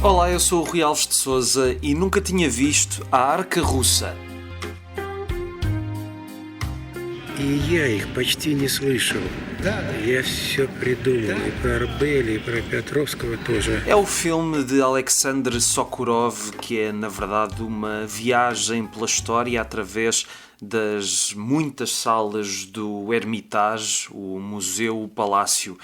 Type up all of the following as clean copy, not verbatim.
Olá, eu sou o Rui Alves de Sousa e nunca tinha visto a Arca Russa. И я их почти не слышал. Да. Я все придумал. И про Арбеля, и про Петровского тоже. É o filme de Alexander Sokurov, que é, na verdade, uma viagem pela história através das muitas salas do Hermitage, o museu, o palácio,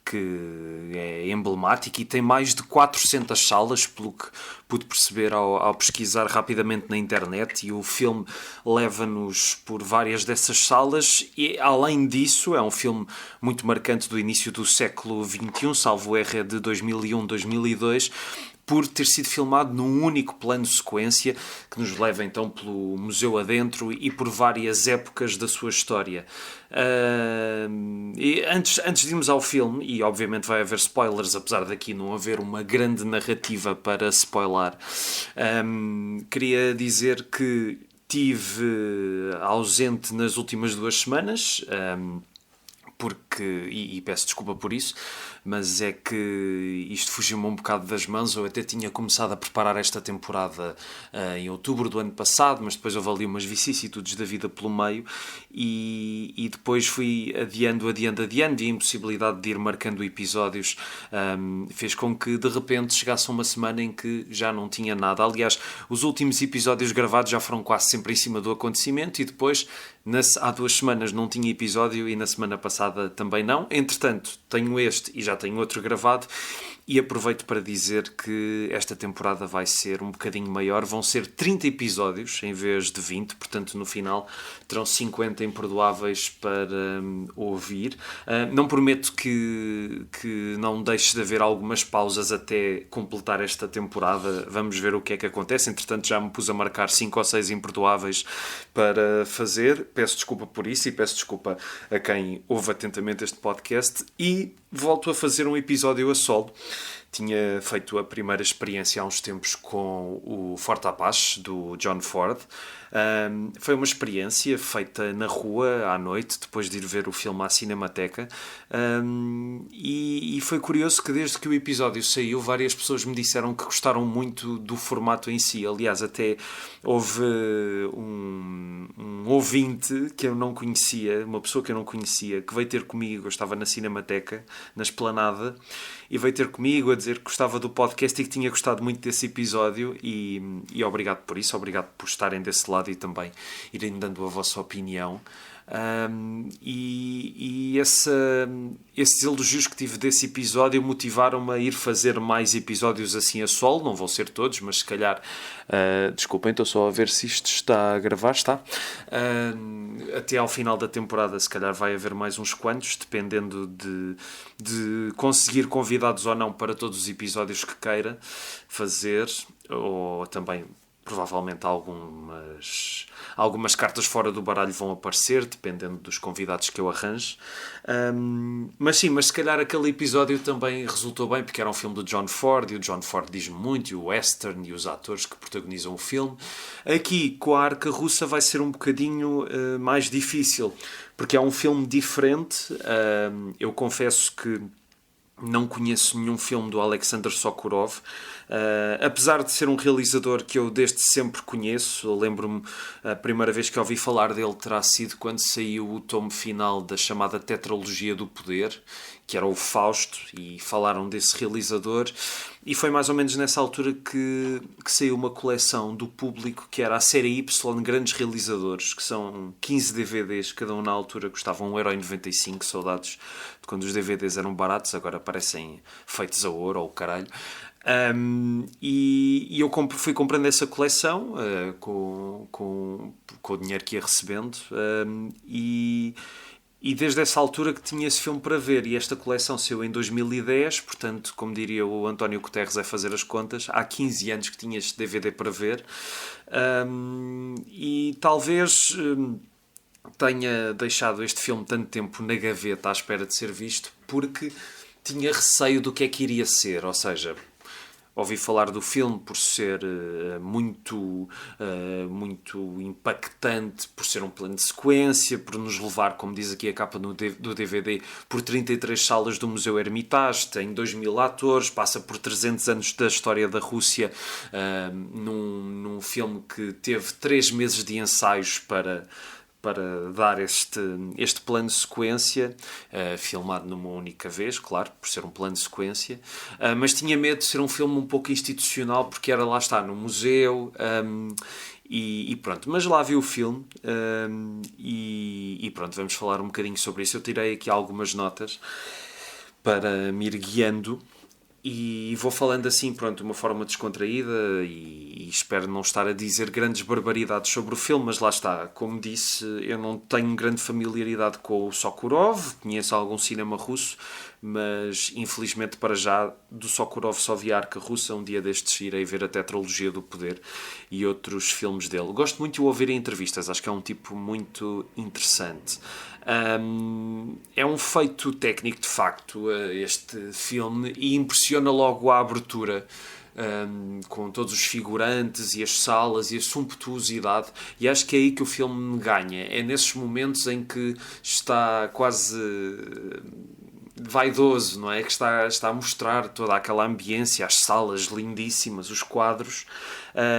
que é emblemático e tem mais de 400 salas, pelo que pude perceber ao pesquisar rapidamente na internet, e o filme leva-nos por várias dessas salas e, além disso, é um filme muito marcante do início do século XXI, salvo erro, é de 2001, 2002, por ter sido filmado num único plano sequência que nos leva então pelo museu adentro e por várias épocas da sua história. E antes de irmos ao filme, e obviamente vai haver spoilers, apesar daqui não haver uma grande narrativa para spoiler, queria dizer que estive ausente nas últimas 2 semanas, porque, e peço desculpa por isso, mas é que isto fugiu-me um bocado das mãos. Eu até tinha começado a preparar esta temporada em outubro do ano passado, mas depois houve ali umas vicissitudes da vida pelo meio e depois fui adiando e a impossibilidade de ir marcando episódios fez com que de repente chegasse uma semana em que já não tinha nada. Aliás, os últimos episódios gravados já foram quase sempre em cima do acontecimento e depois há 2 semanas não tinha episódio e na semana passada também não. Entretanto, tenho este e já tenho outro gravado e aproveito para dizer que esta temporada vai ser um bocadinho maior. Vão ser 30 episódios em vez de 20, portanto no final terão 50 imperdoáveis para ouvir. Não prometo que não deixe de haver algumas pausas até completar esta temporada. Vamos ver o que é que acontece. Entretanto já me pus a marcar 5 ou 6 imperdoáveis para fazer. Peço desculpa por isso e peço desculpa a quem ouve atentamente este podcast e volto a fazer um episódio a solo. Tinha feito a primeira experiência há uns tempos com o Forte Apache, do John Ford. Foi uma experiência feita na rua, à noite, depois de ir ver o filme à Cinemateca. E foi curioso que desde que o episódio saiu, várias pessoas me disseram que gostaram muito do formato em si. Aliás, até houve um ouvinte que eu não conhecia, uma pessoa que eu não conhecia, que veio ter comigo. Eu estava na Cinemateca, na Esplanada, e veio ter comigo a dizer que gostava do podcast e que tinha gostado muito desse episódio e obrigado por isso, obrigado por estarem desse lado e também irem dando a vossa opinião. Esses elogios que tive desse episódio motivaram-me a ir fazer mais episódios assim a solo. Não vão ser todos, mas se calhar desculpem, estou só a ver se isto está a gravar. Está até ao final da temporada, se calhar vai haver mais uns quantos, dependendo de conseguir convidados ou não para todos os episódios que queira fazer, ou também provavelmente algumas cartas fora do baralho vão aparecer, dependendo dos convidados que eu arranjo. Mas sim, mas se calhar aquele episódio também resultou bem, porque era um filme do John Ford, e o John Ford diz-me muito, e o western, e os atores que protagonizam o filme. Aqui, com a Arca Russa, vai ser um bocadinho mais difícil, porque é um filme diferente. Eu confesso que não conheço nenhum filme do Alexander Sokurov, apesar de ser um realizador que eu desde sempre conheço. Eu lembro-me, a primeira vez que ouvi falar dele terá sido quando saiu o tomo final da chamada Tetralogia do Poder, que era o Fausto, e falaram desse realizador, e foi mais ou menos nessa altura que saiu uma coleção do Público, que era a série Y Grandes Realizadores, que são 15 DVDs, cada um na altura custava 1,95€, saudades de quando os DVDs eram baratos, agora parecem feitos a ouro ou o caralho. E eu fui comprando essa coleção com o dinheiro que ia recebendo, e desde essa altura que tinha esse filme para ver, e esta coleção saiu em 2010, portanto, como diria o António Guterres a fazer as contas, há 15 anos que tinha este DVD para ver, e talvez tenha deixado este filme tanto tempo na gaveta à espera de ser visto porque tinha receio do que é que iria ser, ou seja, ouvi falar do filme por ser muito impactante, por ser um plano de sequência, por nos levar, como diz aqui a capa do DVD, por 33 salas do Museu Hermitage, tem 2.000 atores, passa por 300 anos da história da Rússia, num filme que teve 3 meses de ensaios para dar este plano de sequência, filmado numa única vez, claro, por ser um plano de sequência, mas tinha medo de ser um filme um pouco institucional, porque era, lá está, no museu, e pronto. Mas lá vi o filme, e pronto, vamos falar um bocadinho sobre isso. Eu tirei aqui algumas notas para me ir guiando, e vou falando assim, pronto, de uma forma descontraída, e espero não estar a dizer grandes barbaridades sobre o filme, mas lá está, como disse, eu não tenho grande familiaridade com o Sokurov, conheço algum cinema russo, mas infelizmente para já do Sokurov só vi a Arca Russa. Um dia destes irei ver a Tetralogia do Poder e outros filmes dele. Gosto muito de o ouvir em entrevistas, acho que é um tipo muito interessante. É um feito técnico de facto este filme, e impressiona logo a abertura, com todos os figurantes e as salas e a sumptuosidade, e acho que é aí que o filme me ganha. É nesses momentos em que está quase vaidoso, não é? Que está a mostrar toda aquela ambiência, as salas lindíssimas, os quadros,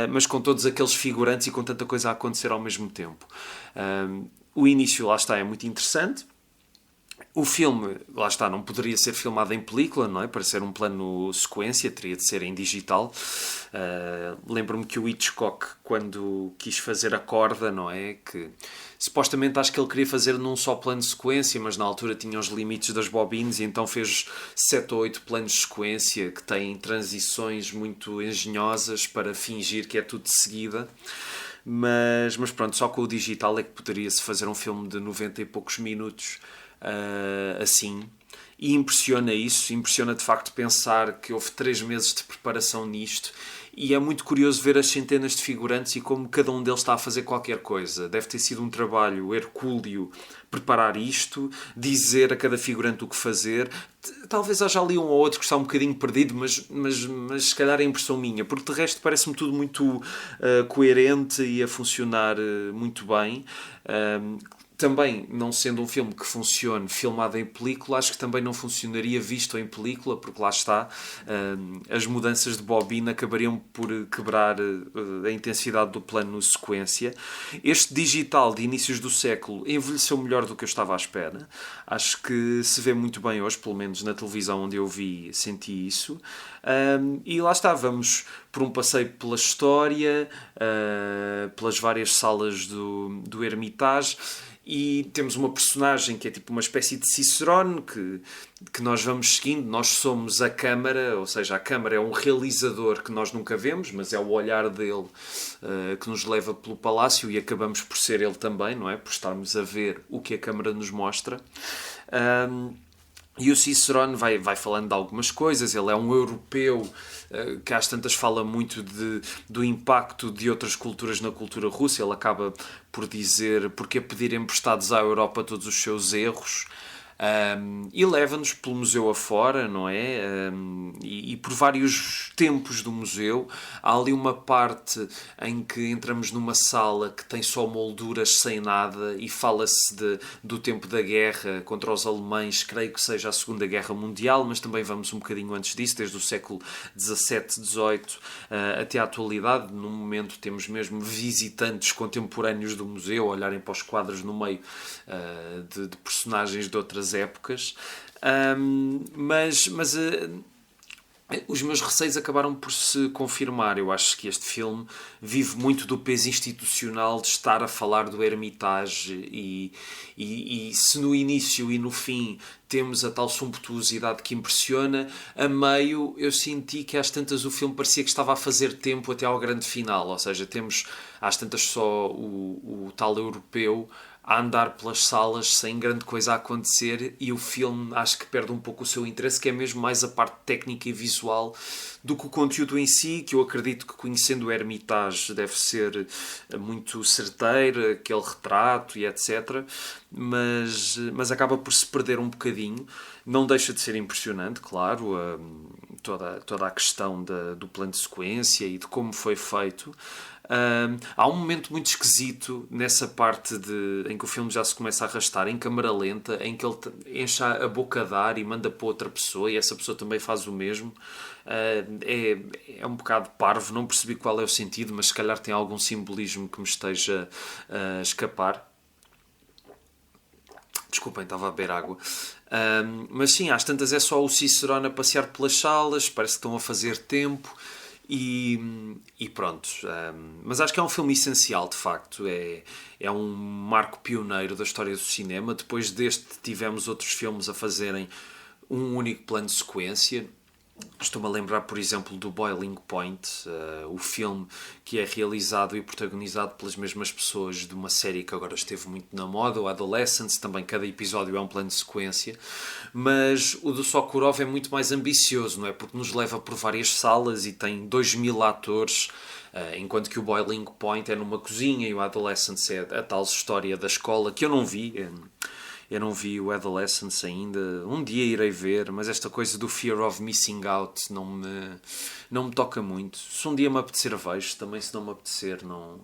mas com todos aqueles figurantes e com tanta coisa a acontecer ao mesmo tempo. O início, lá está, é muito interessante. O filme, lá está, não poderia ser filmado em película, não é? Para ser um plano sequência, teria de ser em digital. Lembro-me que o Hitchcock, quando quis fazer a Corda, não é? Que supostamente acho que ele queria fazer num só plano de sequência, mas na altura tinha os limites das bobines, e então fez 7 ou 8 planos de sequência que têm transições muito engenhosas para fingir que é tudo de seguida. Mas pronto, só com o digital é que poderia-se fazer um filme de 90 e poucos minutos assim. E impressiona isso, impressiona de facto pensar que houve 3 meses de preparação nisto, e é muito curioso ver as centenas de figurantes e como cada um deles está a fazer qualquer coisa. Deve ter sido um trabalho hercúleo preparar isto, dizer a cada figurante o que fazer. Talvez haja ali um ou outro que está um bocadinho perdido, mas se calhar é impressão minha, porque de resto parece-me tudo muito coerente e a funcionar muito bem. Também, não sendo um filme que funcione filmado em película, acho que também não funcionaria visto em película, porque lá está, as mudanças de bobina acabariam por quebrar a intensidade do plano sequência. Este digital de inícios do século envelheceu melhor do que eu estava à espera. Acho que se vê muito bem hoje, pelo menos na televisão onde eu vi, senti isso. E lá está, vamos por um passeio pela história, pelas várias salas do Hermitage, e temos uma personagem que é tipo uma espécie de Cicerone que nós vamos seguindo. Nós somos a câmara, ou seja, a câmara é um realizador que nós nunca vemos, mas é o olhar dele que nos leva pelo palácio, e acabamos por ser ele também, não é? Por estarmos a ver o que a câmara nos mostra. E o Cicerone vai falando de algumas coisas. Ele é um europeu que às tantas fala muito do impacto de outras culturas na cultura russa. Ele acaba por dizer porque pedir emprestados à Europa todos os seus erros. E leva-nos pelo museu afora, não é? E por vários tempos do museu. Há ali uma parte em que entramos numa sala que tem só molduras sem nada, e fala-se do tempo da guerra contra os alemães, creio que seja a Segunda Guerra Mundial, mas também vamos um bocadinho antes disso, desde o século XVII, XVIII até à atualidade. Num momento temos mesmo visitantes contemporâneos do museu a olharem para os quadros no meio de personagens de outras épocas, mas os meus receios acabaram por se confirmar. Eu acho que este filme vive muito do peso institucional de estar a falar do Hermitage, e se no início e no fim temos a tal sumptuosidade que impressiona, a meio eu senti que às tantas o filme parecia que estava a fazer tempo até ao grande final, ou seja, temos às tantas só o tal europeu a andar pelas salas sem grande coisa a acontecer, e o filme acho que perde um pouco o seu interesse, que é mesmo mais a parte técnica e visual do que o conteúdo em si, que eu acredito que, conhecendo o Hermitage, deve ser muito certeiro, aquele retrato e etc. Mas acaba por se perder um bocadinho. Não deixa de ser impressionante, claro, toda a questão do plano de sequência e de como foi feito. Há um momento muito esquisito nessa parte em que o filme já se começa a arrastar em câmara lenta, em que ele enche a boca de ar e manda para outra pessoa, e essa pessoa também faz o mesmo. É um bocado parvo, não percebi qual é o sentido, mas se calhar tem algum simbolismo que me esteja a escapar. Desculpem, estava a beber água. Mas sim, às tantas é só o Cicerone a passear pelas salas, parece que estão a fazer tempo. E pronto, mas acho que é um filme essencial, de facto. É um marco pioneiro da história do cinema. Depois deste tivemos outros filmes a fazerem um único plano de sequência. Estou-me a lembrar, por exemplo, do Boiling Point, o filme que é realizado e protagonizado pelas mesmas pessoas de uma série que agora esteve muito na moda, o Adolescence. Também cada episódio é um plano de sequência, mas o do Sokurov é muito mais ambicioso, não é? Porque nos leva por várias salas e tem 2000 atores, enquanto que o Boiling Point é numa cozinha e o Adolescence é a tal história da escola, que eu não vi. Eu não vi o Adolescence ainda. Um dia irei ver, mas esta coisa do Fear of Missing Out não me toca muito. Se um dia me apetecer, vejo. Também, se não me apetecer, não...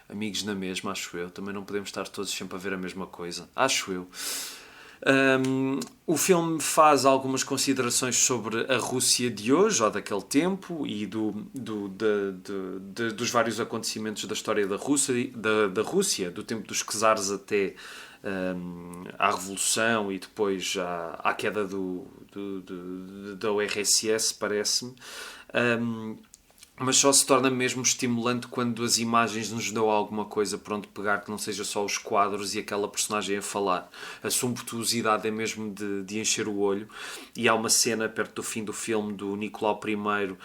Amigos na mesma, acho eu. Também não podemos estar todos sempre a ver a mesma coisa. Acho eu. O filme faz algumas considerações sobre a Rússia de hoje, ou daquele tempo, e dos vários acontecimentos da história da Rússia, do tempo dos czares até à Revolução e depois à queda da URSS, parece-me. Mas só se torna mesmo estimulante quando as imagens nos dão alguma coisa por onde pegar, que não seja só os quadros e aquela personagem a falar. A sumptuosidade é mesmo de encher o olho. E há uma cena perto do fim do filme do Nicolau I,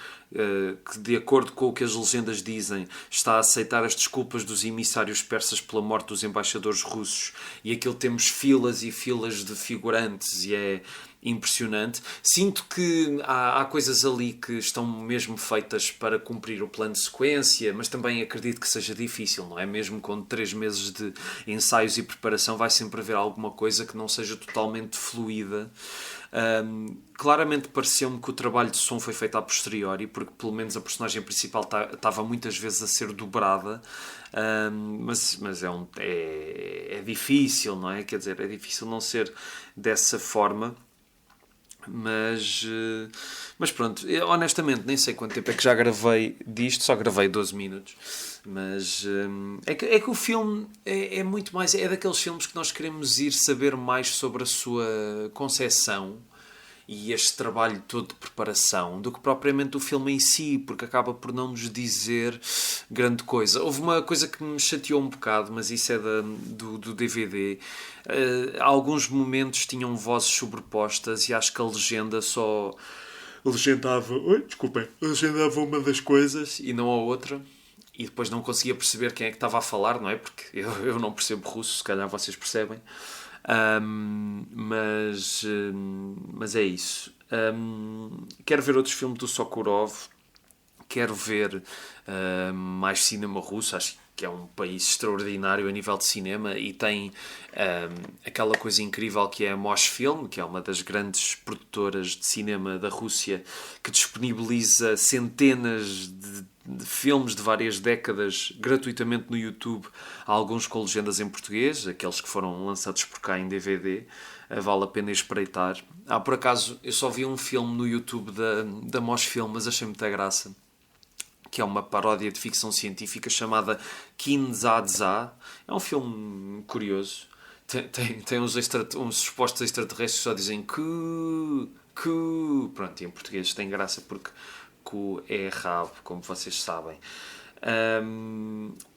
que, de acordo com o que as legendas dizem, está a aceitar as desculpas dos emissários persas pela morte dos embaixadores russos, e aquilo temos filas e filas de figurantes, e é impressionante. Sinto que há coisas ali que estão mesmo feitas para cumprir o plano de sequência, mas também acredito que seja difícil, não é? Mesmo com 3 meses de ensaios e preparação, vai sempre haver alguma coisa que não seja totalmente fluida. Claramente pareceu-me que o trabalho de som foi feito a posteriori, porque pelo menos a personagem principal estava muitas vezes a ser dobrada, mas é difícil, não é? Quer dizer, é difícil não ser dessa forma. Mas pronto, eu, honestamente nem sei quanto tempo é que já gravei disto, só gravei 12 minutos. Mas é que o filme é muito mais, é daqueles filmes que nós queremos ir saber mais sobre a sua concepção e este trabalho todo de preparação, do que propriamente o filme em si, porque acaba por não nos dizer grande coisa. Houve uma coisa que me chateou um bocado, mas isso é do DVD. Alguns momentos tinham vozes sobrepostas e acho que a legenda só legendava... Oi, desculpem. Legendava uma das coisas e não a outra. E depois não conseguia perceber quem é que estava a falar, não é? Porque eu não percebo russo, se calhar vocês percebem. Mas é isso. Quero ver outros filmes do Sokurov. Quero ver mais cinema russo. Acho que é um país extraordinário a nível de cinema e tem aquela coisa incrível que é a Mosfilm, que é uma das grandes produtoras de cinema da Rússia, que disponibiliza centenas de filmes de várias décadas gratuitamente no YouTube, alguns com legendas em português, aqueles que foram lançados por cá em DVD. Vale a pena espreitar. Por acaso, eu só vi um filme no YouTube da Mosfilm, mas achei muita graça, que é uma paródia de ficção científica chamada Kinzadza. É um filme curioso. Tem uns supostos extraterrestres que só dizem que... Pronto, e em português tem graça porque é rabo, como vocês sabem.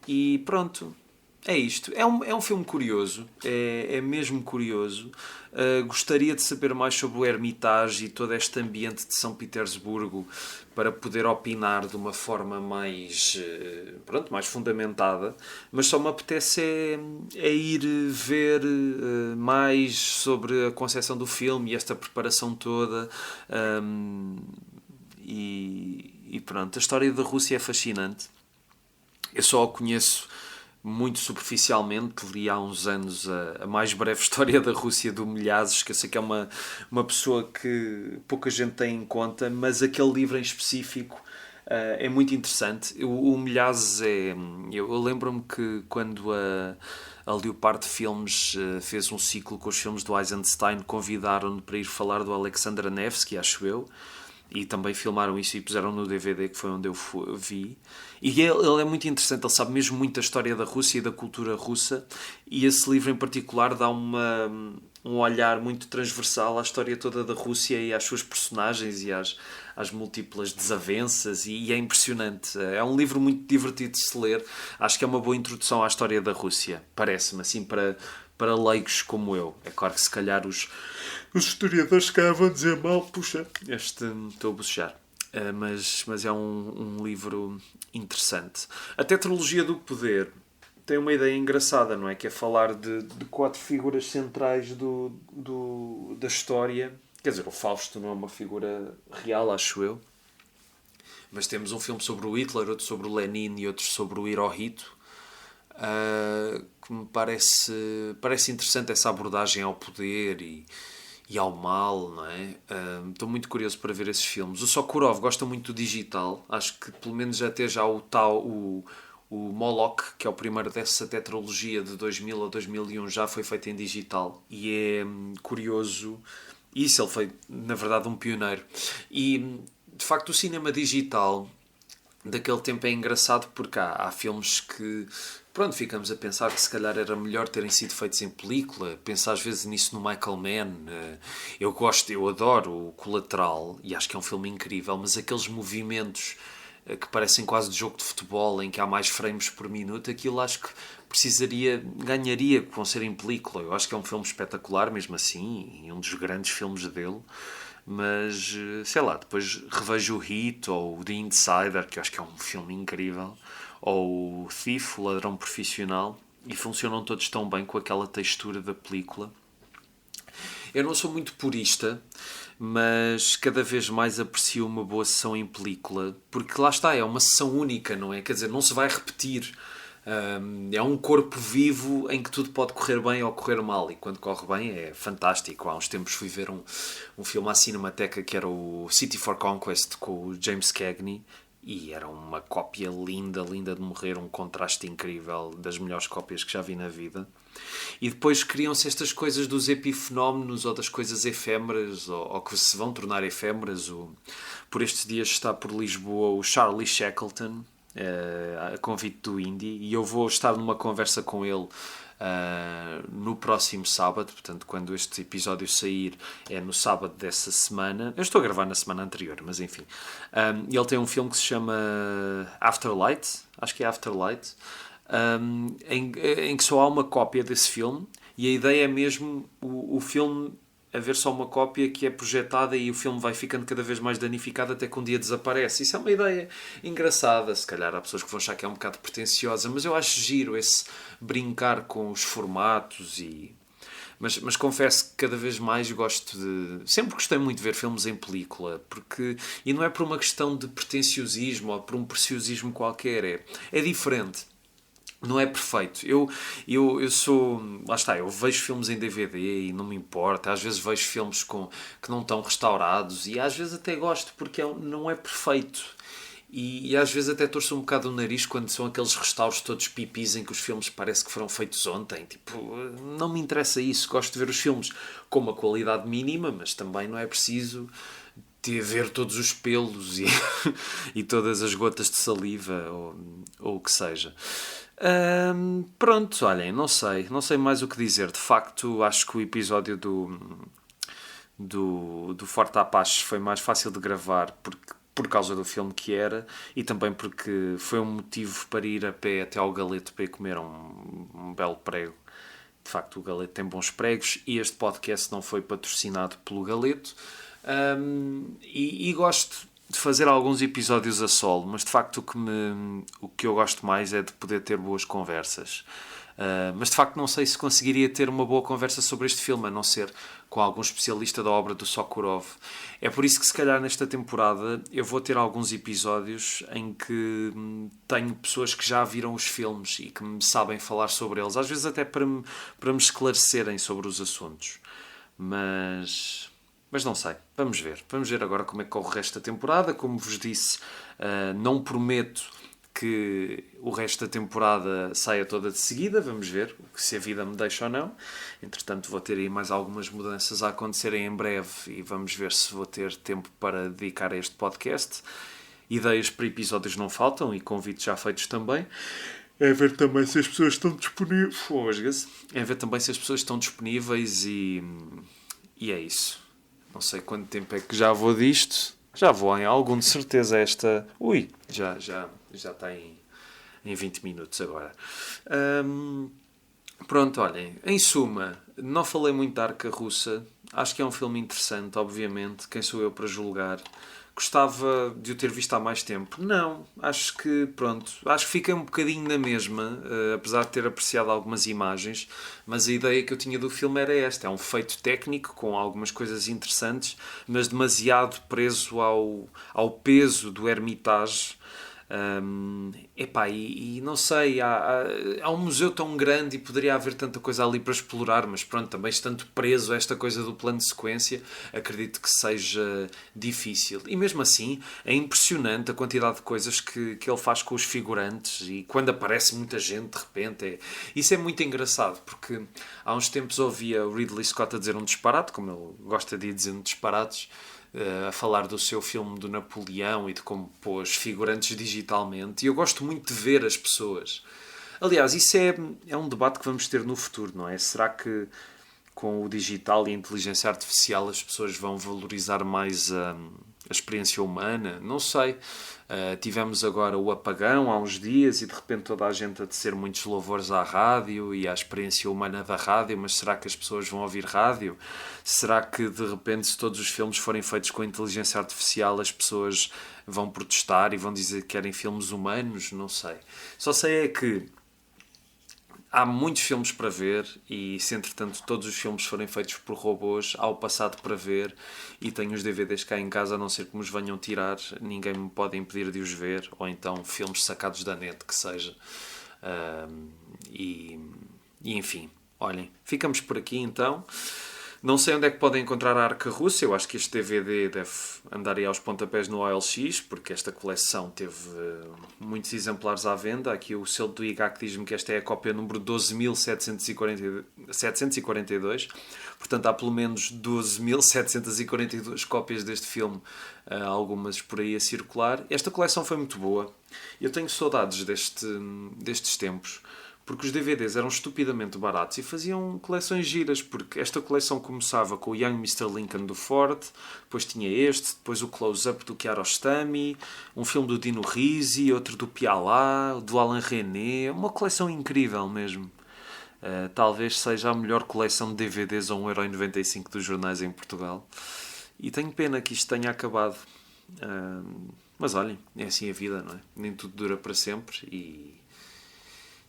E pronto. É isto. É um filme curioso. É mesmo curioso. Gostaria de saber mais sobre o Hermitage e todo este ambiente de São Petersburgo para poder opinar de uma forma mais, mais fundamentada. Mas só me apetece é ir ver mais sobre a concepção do filme e esta preparação toda. E pronto, a história da Rússia é fascinante. Eu só a conheço muito superficialmente, li há uns anos a mais breve história da Rússia do Milhazes, que eu sei que é uma pessoa que pouca gente tem em conta, mas aquele livro em específico é muito interessante. O Milhazes eu lembro-me que quando a Leopard Filmes fez um ciclo com os filmes do Eisenstein, convidaram-no para ir falar do Alexander Nevsky, acho eu, e também filmaram isso e puseram no DVD, que foi onde eu vi. E ele é muito interessante, ele sabe mesmo muito da história da Rússia e da cultura russa, e esse livro em particular dá um olhar muito transversal à história toda da Rússia e às suas personagens e às múltiplas desavenças, e é impressionante. É um livro muito divertido de se ler. Acho que é uma boa introdução à história da Rússia, parece-me, assim, para leigos como eu. É claro que se calhar os historiadores cá vão dizer mal, puxa, estou a bocejar. Mas é um livro interessante. A Tetralogia do Poder tem uma ideia engraçada, não é? Que é falar de 4 figuras centrais da história. Quer dizer, o Fausto não é uma figura real, acho eu. Mas temos um filme sobre o Hitler, outro sobre o Lenin e outro sobre o Hirohito. Que me parece interessante essa abordagem ao poder e ao mal, não é? Estou muito curioso para ver esses filmes. O Sokurov gosta muito do digital. Acho que pelo menos até já o Moloch, que é o primeiro dessa tetralogia de 2000 a 2001, já foi feito em digital. E é curioso. Isso, ele foi, na verdade, um pioneiro. E, de facto, o cinema digital daquele tempo é engraçado porque há filmes que, pronto, ficamos a pensar que se calhar era melhor terem sido feitos em película. Penso às vezes nisso no Michael Mann. Eu adoro o Colateral e acho que é um filme incrível, mas aqueles movimentos que parecem quase de jogo de futebol, em que há mais frames por minuto, aquilo acho que ganharia com ser em película. Eu acho que é um filme espetacular mesmo assim, e um dos grandes filmes dele. Mas, sei lá, depois revejo o Hit ou o The Insider, que eu acho que é um filme incrível, ou o Thief, o Ladrão Profissional, e funcionam todos tão bem com aquela textura da película. Eu não sou muito purista, mas cada vez mais aprecio uma boa sessão em película, porque lá está, é uma sessão única, não é? Quer dizer, não se vai repetir. É um corpo vivo em que tudo pode correr bem ou correr mal, e quando corre bem é fantástico. Há uns tempos fui ver um filme à Cinemateca que era o City for Conquest com o James Cagney, e era uma cópia linda de morrer, um contraste incrível, das melhores cópias que já vi na vida. E depois criam-se estas coisas dos epifenómenos ou das coisas efêmeras, ou que se vão tornar efêmeras. Por estes dias está por Lisboa o Charlie Shackleton, a convite do Indy, e eu vou estar numa conversa com ele no próximo sábado. Portanto, quando este episódio sair é no sábado dessa semana. Eu estou a gravar na semana anterior, mas enfim. Ele tem um filme que se chama Afterlight, acho que é Afterlight, em que só há uma cópia desse filme, e a ideia é mesmo o filme haver só uma cópia que é projetada, e o filme vai ficando cada vez mais danificado até que um dia desaparece. Isso é uma ideia engraçada. Se calhar há pessoas que vão achar que é um bocado pretenciosa, mas eu acho giro esse brincar com os formatos. Mas confesso que cada vez mais gosto sempre gostei muito de ver filmes em película, e não é por uma questão de pretenciosismo ou por um preciosismo qualquer, é diferente. Não é perfeito. Eu sou... Lá está, eu vejo filmes em DVD e não me importa. Às vezes vejo filmes que não estão restaurados, e às vezes até gosto porque não é perfeito. E às vezes até torço um bocado o nariz quando são aqueles restauros todos pipis em que os filmes parece que foram feitos ontem. Tipo, não me interessa isso. Gosto de ver os filmes com uma qualidade mínima, mas também não é preciso ver todos os pelos e todas as gotas de saliva ou o que seja. Pronto, olhem, não sei mais o que dizer. De facto, acho que o episódio do Forte Apache foi mais fácil de gravar por causa do filme que era, e também porque foi um motivo para ir a pé até ao Galeto para ir comer um um belo prego. De facto, o Galeto tem bons pregos e este podcast não foi patrocinado pelo Galeto. E gosto de fazer alguns episódios a solo, mas de facto o que eu gosto mais é de poder ter boas conversas. Mas de facto não sei se conseguiria ter uma boa conversa sobre este filme, a não ser com algum especialista da obra do Sokurov. É por isso que se calhar nesta temporada eu vou ter alguns episódios em que tenho pessoas que já viram os filmes e que me sabem falar sobre eles, às vezes até para me esclarecerem sobre os assuntos. Mas não sei, vamos ver agora como é que corre o resto da temporada. Como vos disse, não prometo que o resto da temporada saia toda de seguida, vamos ver se a vida me deixa ou não. Entretanto, vou ter aí mais algumas mudanças a acontecerem em breve e vamos ver se vou ter tempo para dedicar a este podcast. Ideias para episódios não faltam e convites já feitos também. É ver também se as pessoas estão disponíveis. É ver também se as pessoas estão disponíveis e é isso. Não sei quanto tempo é que já vou disto. Já vou em algum, de certeza, esta... Ui, já está em 20 minutos agora. Pronto, olhem. Em suma, não falei muito da Arca Russa. Acho que é um filme interessante, obviamente. Quem sou eu para julgar? Gostava de o ter visto há mais tempo. Não, acho que fiquei um bocadinho na mesma, apesar de ter apreciado algumas imagens, mas a ideia que eu tinha do filme era esta: é um feito técnico com algumas coisas interessantes, mas demasiado preso ao peso do Hermitage. E não sei, há um museu tão grande e poderia haver tanta coisa ali para explorar, mas pronto, também estando preso a esta coisa do plano de sequência, acredito que seja difícil. E mesmo assim, é impressionante a quantidade de coisas que ele faz com os figurantes, e quando aparece muita gente de repente, isso é muito engraçado, porque há uns tempos ouvia o Ridley Scott a dizer um disparate, como ele gosta de ir dizendo disparates, a falar do seu filme do Napoleão e de como pôs figurantes digitalmente, e eu gosto muito de ver as pessoas. Aliás, isso é um debate que vamos ter no futuro, não é? Será que com o digital e a inteligência artificial as pessoas vão valorizar mais a experiência humana? Não sei. Tivemos agora o apagão há uns dias e de repente toda a gente a tecer muitos louvores à rádio e à experiência humana da rádio, mas será que as pessoas vão ouvir rádio? Será que de repente, se todos os filmes forem feitos com inteligência artificial, as pessoas vão protestar e vão dizer que querem filmes humanos? Não sei. Só sei é que há muitos filmes para ver e se entretanto todos os filmes forem feitos por robôs, há o passado para ver e tenho os DVDs cá em casa, a não ser que me os venham tirar, ninguém me pode impedir de os ver, ou então filmes sacados da net, que seja. E enfim, olhem, ficamos por aqui então. Não sei onde é que podem encontrar a Arca Russa. Eu acho que este DVD deve andar aí aos pontapés no OLX, porque esta coleção teve muitos exemplares à venda. Aqui o selo do IGAC diz-me que esta é a cópia número 12.742. Portanto, há pelo menos 12.742 cópias deste filme, algumas por aí a circular. Esta coleção foi muito boa. Eu tenho saudades destes tempos, porque os DVDs eram estupidamente baratos e faziam coleções giras, porque esta coleção começava com o Young Mr. Lincoln do Ford, depois tinha depois o Close-Up do Kiarostami, um filme do Dino Risi, outro do Pialá, do Alain René, uma coleção incrível mesmo. Talvez seja a melhor coleção de DVDs a 1,95€ dos jornais em Portugal. E tenho pena que isto tenha acabado. Mas olhem, é assim a vida, não é? Nem tudo dura para sempre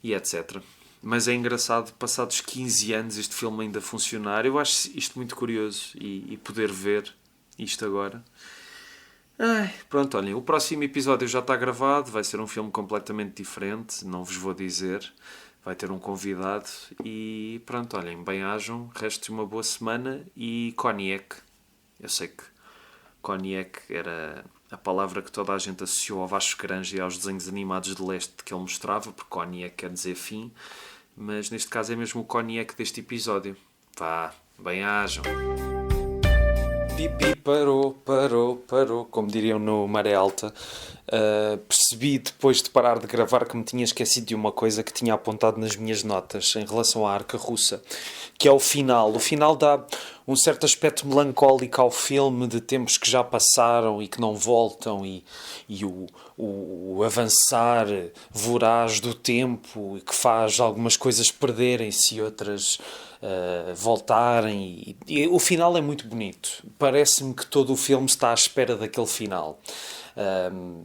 e etc. Mas é engraçado, passados 15 anos, este filme ainda funcionar. Eu acho isto muito curioso e poder ver isto agora. Pronto, olhem, o próximo episódio já está gravado, vai ser um filme completamente diferente, não vos vou dizer, vai ter um convidado e pronto, olhem, bem-ajam, resto de uma boa semana e cognac. Eu sei que cognac era a palavra que toda a gente associou ao Vasco Granja e aos desenhos animados de leste que ele mostrava, porque cognac quer dizer fim, mas neste caso é mesmo o cognac deste episódio. Vá, bem-ajam. Pipi parou, como diriam no Maré Alta. Percebi depois de parar de gravar que me tinha esquecido de uma coisa que tinha apontado nas minhas notas em relação à Arca Russa, que é o final. O final dá um certo aspecto melancólico ao filme, de tempos que já passaram e que não voltam, e o avançar voraz do tempo, que faz algumas coisas perderem-se e outras voltarem. E o final é muito bonito. Parece-me que todo o filme está à espera daquele final.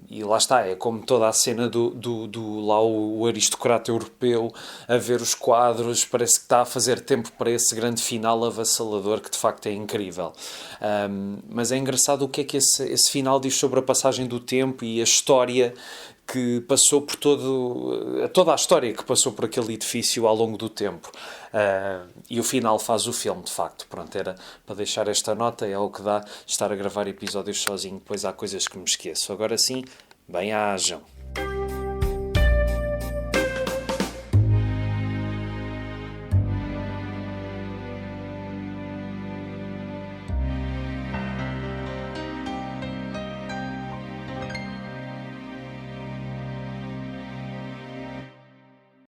E lá está, é como toda a cena do lá o aristocrata europeu a ver os quadros, parece que está a fazer tempo para esse grande final avassalador, que de facto é incrível. Mas é engraçado o que é que esse final diz sobre a passagem do tempo e a história que passou por toda a história que passou por aquele edifício ao longo do tempo. E o final faz o filme, de facto. Pronto, era para deixar esta nota, é o que dá estar a gravar episódios sozinho, pois há coisas que me esqueço. Agora sim, bem-ajam.